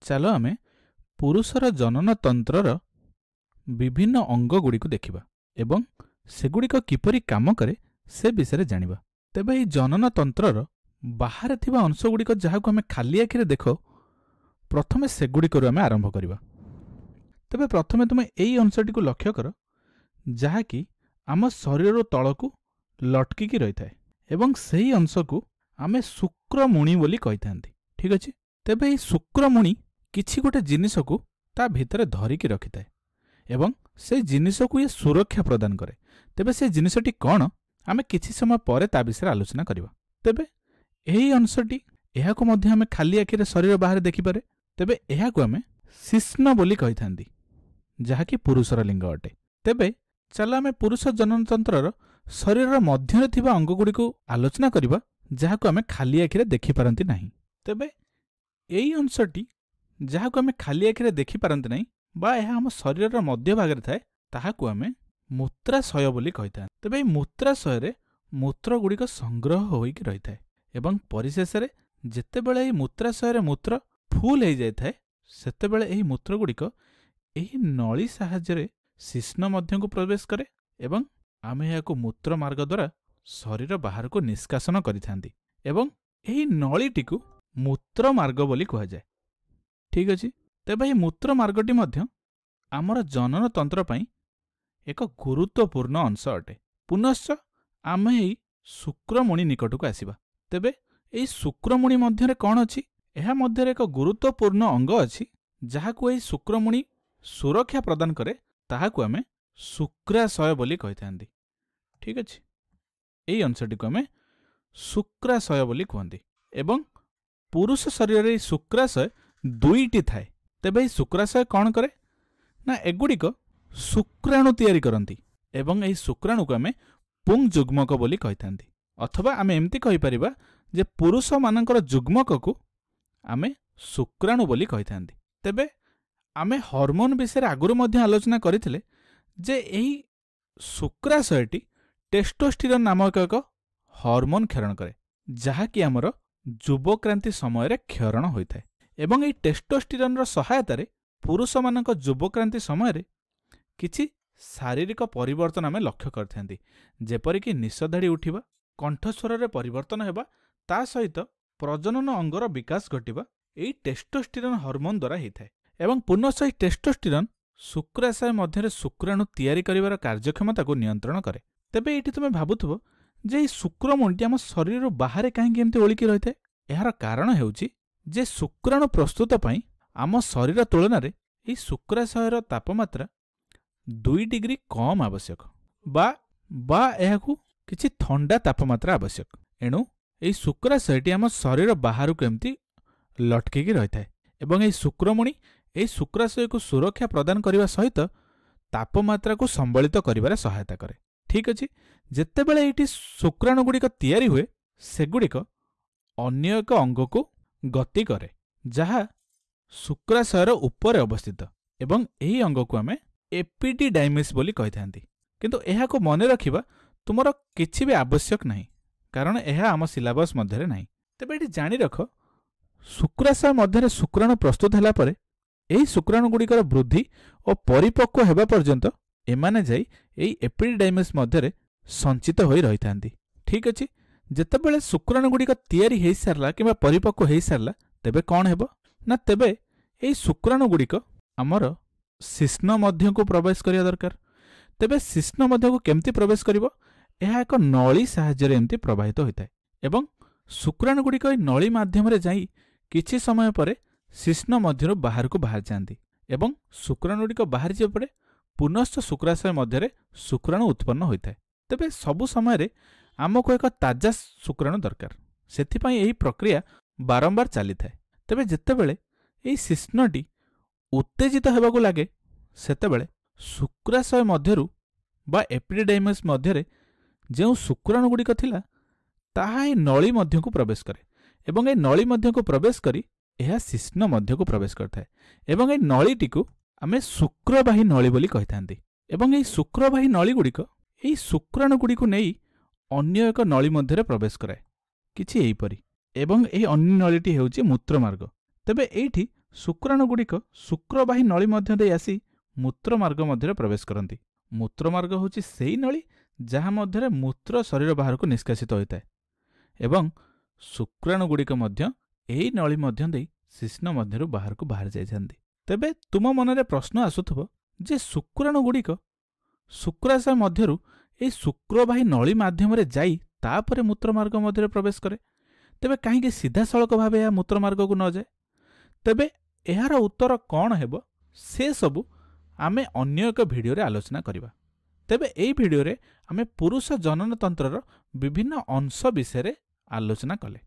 ଚାଲ ଆମେ ପୁରୁଷର ଜନନ ତନ୍ତ୍ରର ବିଭିନ୍ନ ଅଙ୍ଗଗୁଡ଼ିକୁ ଦେଖିବା ଏବଂ ସେଗୁଡ଼ିକ କିପରି କାମ କରେ ସେ ବିଷୟରେ ଜାଣିବା। ତେବେ ଏହି ଜନନ ତନ୍ତ୍ରର ବାହାରେ ଥିବା ଅଂଶଗୁଡ଼ିକ ଯାହାକୁ ଆମେ ଖାଲି ଆଖିରେ ଦେଖ, ପ୍ରଥମେ ସେଗୁଡ଼ିକରୁ ଆମେ ଆରମ୍ଭ କରିବା। ତେବେ ପ୍ରଥମେ ତୁମେ ଏହି ଅଂଶଟିକୁ ଲକ୍ଷ୍ୟ କର, ଯାହାକି ଆମ ଶରୀରରୁ ତଳକୁ ଲଟକିକି ରହିଥାଏ ଏବଂ ସେହି ଅଂଶକୁ ଆମେ ଶୁକ୍ରମୁଣି ବୋଲି କହିଥାନ୍ତି। ଠିକ୍ ଅଛି। ତେବେ ଏହି ଶୁକ୍ରମୁଣି କିଛି ଗୋଟେ ଜିନିଷକୁ ତା ଭିତରେ ଧରିକି ରଖିଥାଏ ଏବଂ ସେ ଜିନିଷକୁ ଇଏ ସୁରକ୍ଷା ପ୍ରଦାନ କରେ। ତେବେ ସେ ଜିନିଷଟି କ'ଣ, ଆମେ କିଛି ସମୟ ପରେ ତା ବିଷୟରେ ଆଲୋଚନା କରିବା। ତେବେ ଏହି ଅଂଶଟି, ଏହାକୁ ମଧ୍ୟ ଆମେ ଖାଲି ଆଖିରେ ଶରୀର ବାହାରେ ଦେଖିପାରେ। ତେବେ ଏହାକୁ ଆମେ ଶିଶ୍ନ ବୋଲି କହିଥାନ୍ତି, ଯାହାକି ପୁରୁଷର ଲିଙ୍ଗ ଅଟେ। ତେବେ ଚାଲ ଆମେ ପୁରୁଷ ଜନନତନ୍ତ୍ରର ଶରୀରର ମଧ୍ୟରେ ଥିବା ଅଙ୍ଗଗୁଡ଼ିକୁ ଆଲୋଚନା କରିବା, ଯାହାକୁ ଆମେ ଖାଲି ଆଖିରେ ଦେଖିପାରନ୍ତି ନାହିଁ। ତେବେ ଏହି ଅଂଶଟି ଯାହାକୁ ଆମେ ଖାଲି ଆଖିରେ ଦେଖିପାରନ୍ତି ନାହିଁ ବା ଏହା ଆମ ଶରୀରର ମଧ୍ୟଭାଗରେ ଥାଏ, ତାହାକୁ ଆମେ ମୂତ୍ରାଶୟ ବୋଲି କହିଥାନ୍ତି। ତେବେ ଏହି ମୂତ୍ରାଶୟରେ ମୂତ୍ରଗୁଡ଼ିକ ସଂଗ୍ରହ ହୋଇକି ରହିଥାଏ ଏବଂ ପରିଶେଷରେ ଯେତେବେଳେ ଏହି ମୂତ୍ରାଶୟରେ ମୂତ୍ର ଫୁଲ ହୋଇଯାଇଥାଏ, ସେତେବେଳେ ଏହି ମୂତ୍ରଗୁଡ଼ିକ ଏହି ନଳୀ ସାହାଯ୍ୟରେ ଶିଶ୍ନ ମଧ୍ୟକୁ ପ୍ରବେଶ କରେ ଏବଂ ଆମେ ଏହାକୁ ମୂତ୍ରମାର୍ଗ ଦ୍ୱାରା ଶରୀର ବାହାରକୁ ନିଷ୍କାସନ କରିଥାନ୍ତି ଏବଂ ଏହି ନଳୀଟିକୁ ମୂତ୍ରମାର୍ଗ ବୋଲି କୁହାଯାଏ। ଠିକ୍ ଅଛି। ତେବେ ଏହି ମୂତ୍ରମାର୍ଗଟି ମଧ୍ୟ ଆମର ଜନନତନ୍ତ୍ର ପାଇଁ ଏକ ଗୁରୁତ୍ୱପୂର୍ଣ୍ଣ ଅଂଶ ଅଟେ। ପୁନଶ୍ଚ ଆମେ ଏହି ଶୁକ୍ରମୁଣି ନିକଟକୁ ଆସିବା। ତେବେ ଏହି ଶୁକ୍ରମୁଣି ମଧ୍ୟରେ କ'ଣ ଅଛି? ଏହା ମଧ୍ୟରେ ଏକ ଗୁରୁତ୍ୱପୂର୍ଣ୍ଣ ଅଙ୍ଗ ଅଛି, ଯାହାକୁ ଏହି ଶୁକ୍ରମୁଣି ସୁରକ୍ଷା ପ୍ରଦାନ କରେ। ତାହାକୁ ଆମେ ଶୁକ୍ରାଶୟ ବୋଲି କହିଥାନ୍ତି। ଠିକ୍ ଅଛି। ଏହି ଅଂଶଟିକୁ ଆମେ ଶୁକ୍ରାଶୟ ବୋଲି କୁହନ୍ତି ଏବଂ ପୁରୁଷ ଶରୀରରେ ଏହି ଶୁକ୍ରାଶୟ ଦୁଇଟି ଥାଏ। ତେବେ ଏହି ଶୁକ୍ରାଶୟ କ'ଣ କରେ ନା, ଏଗୁଡ଼ିକ ଶୁକ୍ରାଣୁ ତିଆରି କରନ୍ତି ଏବଂ ଏହି ଶୁକ୍ରାଣୁକୁ ଆମେ ପୁଂ ଯୁଗ୍ମକ ବୋଲି କହିଥାନ୍ତି। ଅଥବା ଆମେ ଏମିତି କହିପାରିବା ଯେ ପୁରୁଷମାନଙ୍କର ଯୁଗ୍ମକକୁ ଆମେ ଶୁକ୍ରାଣୁ ବୋଲି କହିଥାନ୍ତି। ତେବେ ଆମେ ହର୍ମୋନ୍ ବିଷୟରେ ଆଗରୁ ମଧ୍ୟ ଆଲୋଚନା କରିଥିଲେ ଯେ ଏହି ଶୁକ୍ରାଶୟଟି ଟେଷ୍ଟୋଷ୍ଟିରନ୍ ନାମକ ଏକ ହର୍ମୋନ୍ କ୍ଷରଣ କରେ, ଯାହାକି ଆମର ଯୁବକ୍ରାନ୍ତି ସମୟରେ କ୍ଷରଣ ହୋଇଥାଏ ଏବଂ ଏହି ଟେଷ୍ଟୋଷ୍ଟିରନ୍ର ସହାୟତାରେ ପୁରୁଷମାନଙ୍କ ଯୁବକ୍ରାନ୍ତି ସମୟରେ କିଛି ଶାରୀରିକ ପରିବର୍ତ୍ତନ ଆମେ ଲକ୍ଷ୍ୟ କରିଥାନ୍ତି, ଯେପରିକି ନିଶଧାଡ଼ି ଉଠିବା, କଣ୍ଠସ୍ୱରରେ ପରିବର୍ତ୍ତନ ହେବା, ତା ସହିତ ପ୍ରଜନନ ଅଙ୍ଗର ବିକାଶ ଘଟିବା ଏହି ଟେଷ୍ଟୋଷ୍ଟିରନ୍ ହର୍ମୋନ୍ ଦ୍ୱାରା ହୋଇଥାଏ ଏବଂ ପୁନଶ୍ଚ ଏହି ଟେଷ୍ଟୋଷ୍ଟିରନ୍ ଶୁକ୍ରାଶୟ ମଧ୍ୟରେ ଶୁକ୍ରାଣୁ ତିଆରି କରିବାର କାର୍ଯ୍ୟକ୍ଷମତାକୁ ନିୟନ୍ତ୍ରଣ କରେ। ତେବେ ଏଇଠି ତୁମେ ଭାବୁଥିବ ଯେ ଏହି ଶୁକ୍ରମୁଣିଟି ଆମ ଶରୀରରୁ ବାହାରେ କାହିଁକି ଏମିତି ଓଳିକି ରହିଥାଏ? ଏହାର କାରଣ ହେଉଛି ଯେ ଶୁକ୍ରାଣୁ ପ୍ରସ୍ତୁତ ପାଇଁ ଆମ ଶରୀର ତୁଳନାରେ ଏହି ଶୁକ୍ରାଶୟର ତାପମାତ୍ରା 2 ଡିଗ୍ରୀ କମ୍ ଆବଶ୍ୟକ ବା ଏହାକୁ କିଛି ଥଣ୍ଡା ତାପମାତ୍ରା ଆବଶ୍ୟକ। ଏଣୁ ଏହି ଶୁକ୍ରାଶୟଟି ଆମ ଶରୀର ବାହାରକୁ ଏମିତି ଲଟକିକି ରହିଥାଏ ଏବଂ ଏହି ଶୁକ୍ରମୁଣି ଏହି ଶୁକ୍ରାଶୟକୁ ସୁରକ୍ଷା ପ୍ରଦାନ କରିବା ସହିତ ତାପମାତ୍ରାକୁ ସମ୍ବଳିତ କରିବାରେ ସହାୟତା କରେ। ଠିକ୍ ଅଛି। ଯେତେବେଳେ ଏଇଠି ଶୁକ୍ରାଣୁଗୁଡ଼ିକ ତିଆରି ହୁଏ, ସେଗୁଡ଼ିକ ଅନ୍ୟ ଏକ ଅଙ୍ଗକୁ ଗତି କରେ, ଯାହା ଶୁକ୍ରାଶୟର ଉପରେ ଅବସ୍ଥିତ ଏବଂ ଏହି ଅଙ୍ଗକୁ ଆମେ ଏପିଡିଡାଇମିସ୍ ବୋଲି କହିଥାନ୍ତି। କିନ୍ତୁ ଏହାକୁ ମନେ ରଖିବା ତୁମର କିଛି ବି ଆବଶ୍ୟକ ନାହିଁ, କାରଣ ଏହା ଆମ ସିଲାବସ୍ ମଧ୍ୟରେ ନାହିଁ। ତେବେ ଏଠି ଜାଣି ରଖ, ଶୁକ୍ରାଶୟ ମଧ୍ୟରେ ଶୁକ୍ରାଣୁ ପ୍ରସ୍ତୁତ ହେଲା ପରେ ଏହି ଶୁକ୍ରାଣୁଗୁଡ଼ିକର ବୃଦ୍ଧି ଓ ପରିପକ୍ୱ ହେବା ପର୍ଯ୍ୟନ୍ତ ଏମାନେ ଯାଇ ଏହି ଏପିଡିଡାଇମିସ୍ ମଧ୍ୟରେ ସଞ୍ଚିତ ହୋଇ ରହିଥାନ୍ତି। ଠିକ୍ ଅଛି। ଯେତେବେଳେ ଶୁକ୍ରାଣୁଗୁଡ଼ିକ ତିଆରି ହୋଇସାରିଲା କିମ୍ବା ପରିପକ୍ୱ ହୋଇସାରିଲା, ତେବେ କ'ଣ ହେବ ନା, ତେବେ ଏହି ଶୁକ୍ରାଣୁଗୁଡ଼ିକ ଆମର ଶିଶ୍ନ ମଧ୍ୟକୁ ପ୍ରବେଶ କରିବା ଦରକାର। ତେବେ ଶିଶ୍ନ ମଧ୍ୟକୁ କେମିତି ପ୍ରବେଶ କରିବ? ଏହା ଏକ ନଳୀ ସାହାଯ୍ୟରେ ଏମିତି ପ୍ରବାହିତ ହୋଇଥାଏ ଏବଂ ଶୁକ୍ରାଣୁଗୁଡ଼ିକ ଏହି ନଳୀ ମାଧ୍ୟମରେ ଯାଇ କିଛି ସମୟ ପରେ ଶିଶ୍ନ ମଧ୍ୟରୁ ବାହାରକୁ ବାହାରିଯାଆନ୍ତି ଏବଂ ଶୁକ୍ରାଣୁଗୁଡ଼ିକ ବାହାରିଯିବା ପରେ ପୁନଶ୍ଚ ଶୁକ୍ରାଶୟ ମଧ୍ୟରେ ଶୁକ୍ରାଣୁ ଉତ୍ପନ୍ନ ହୋଇଥାଏ। ତେବେ ସବୁ ସମୟରେ ଆମକୁ ଏକ ତାଜା ଶୁକ୍ରାଣୁ ଦରକାର, ସେଥିପାଇଁ ଏହି ପ୍ରକ୍ରିୟା ବାରମ୍ବାର ଚାଲିଥାଏ। ତେବେ ଯେତେବେଳେ ଏହି ଶିଶ୍ନଟି ଉତ୍ତେଜିତ ହେବାକୁ ଲାଗେ, ସେତେବେଳେ ଶୁକ୍ରାଶୟ ମଧ୍ୟରୁ ବା ଏପିଡିଡାଇମିସ୍ ମଧ୍ୟରେ ଯେଉଁ ଶୁକ୍ରାଣୁଗୁଡ଼ିକ ଥିଲା, ତାହା ଏହି ନଳୀ ମଧ୍ୟକୁ ପ୍ରବେଶ କରେ ଏବଂ ଏହି ନଳୀ ମଧ୍ୟକୁ ପ୍ରବେଶ କରି ଏହା ଶିଶ୍ନ ମଧ୍ୟକୁ ପ୍ରବେଶ କରିଥାଏ ଏବଂ ଏହି ନଳୀଟିକୁ ଆମେ ଶୁକ୍ରବାହୀ ନଳୀ ବୋଲି କହିଥାନ୍ତି ଏବଂ ଏହି ଶୁକ୍ରବାହୀ ନଳୀଗୁଡ଼ିକ ଏହି ଶୁକ୍ରାଣୁଗୁଡ଼ିକୁ ନେଇ ଅନ୍ୟ ଏକ ନଳୀ ମଧ୍ୟରେ ପ୍ରବେଶ କରାଏ, କିଛି ଏହିପରି। ଏବଂ ଏହି ଅନ୍ୟ ନଳୀଟି ହେଉଛି ମୂତ୍ରମାର୍ଗ। ତେବେ ଏଇଠି शुक्राणुगुड़िक शुक्रवाही नली मध्य देई आसी मूत्रमार्ग मध्य प्रवेश करती। मूत्रमार्ग होची सेई नली जहाँ मध्य मूत्र शरीर बाहर को निष्कासित होता है एवं शुक्राणुगुड़िक मध्य एई नली मध्य देई शिश्न मध्य बाहर को बाहर जाइछन्ति। तेबे तुम मनरे प्रश्न आसुथबो जे शुक्राणुगुड़िक शुक्राशय मध्यरु ए शुक्रवाही नली माध्यम जाई तापरे मूत्रमार्ग मध्य प्रवेश करे, तेबे कहीं सीधा सड़क भाव यह मूत्रमार्ग को न जाए? तेबे यार उत्तर कौन हेबो से सबू आमे अन्य एक भिडियो रे आलोचना करिबा। तेबे एई भिडियो रे आमे पुरुष जनन तंत्रर विभिन्न अंश विषय रे आलोचना कले।